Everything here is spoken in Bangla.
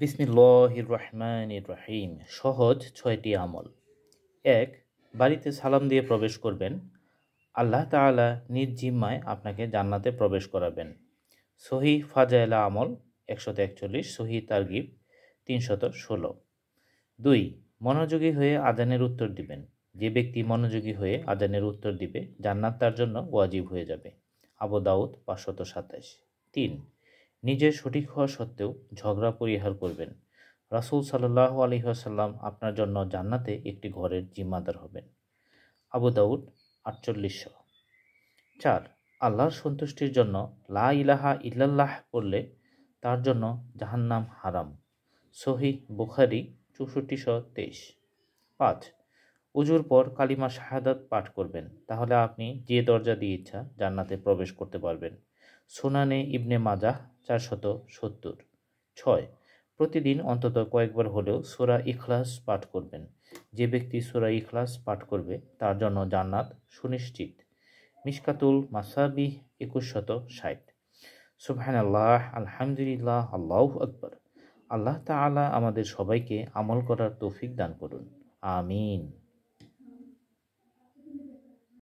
বিসমিল্লাহির রহমানির রহিম। সহজ 6টি আমল। 1. বাড়িতে সালাম দিয়ে প্রবেশ করবেন। আল্লাহ তাআলা নিজ জিম্মায় আপনাকে জান্নাতে প্রবেশ করাবেন। সহিহ ফাজায়েলা আমল 141, সহিহ তারগিব 316। 2. মনোযোগী হয়ে আজানের উত্তর দিবেন। যে ব্যক্তি মনোযোগী হয়ে আজানের উত্তর দিবে জান্নাত তার জন্য ওয়াজিব হয়ে যাবে। আবু দাউদ 527। 3. নিজের সঠিক হওয়া সত্ত্বেও ঝগড়া পরিহার করবেন। রাসূল সাল্লাল্লাহু আলাইহি ওয়াসাল্লাম আপনার জন্য জান্নাতে একটি ঘরের জিম্মাদার হবেন। আবু দাউদ 4800। 4. আল্লাহর সন্তুষ্টির জন্য লা ইলাহা ইল্লাল্লাহ পড়লে তার জন্য জাহান্নাম হারাম। সহিহ বুখারী 6423। 5. উজুর পর কালিমা শাহাদাত পাঠ করবেন, তাহলে আপনি যে দরজা দিয়ে ইচ্ছা জান্নাতে প্রবেশ করতে পারবেন। সুনানে ইবনে মাজাহ 470। 6. প্রতিদিন অন্তত কয়েকবার হলেও সূরা ইখলাস পাঠ করবেন। যে ব্যক্তি সূরা ইখলাস পাঠ করবে তার জন্য জান্নাত সুনিশ্চিত। মিশকাতুল মাসাবিহ 2160। সুবহানাল্লাহ, আলহামদুলিল্লাহ, আল্লাহু আকবার। আল্লাহ তাআলা আমাদের সবাইকে আমল করার তৌফিক দান করুন। আমিন।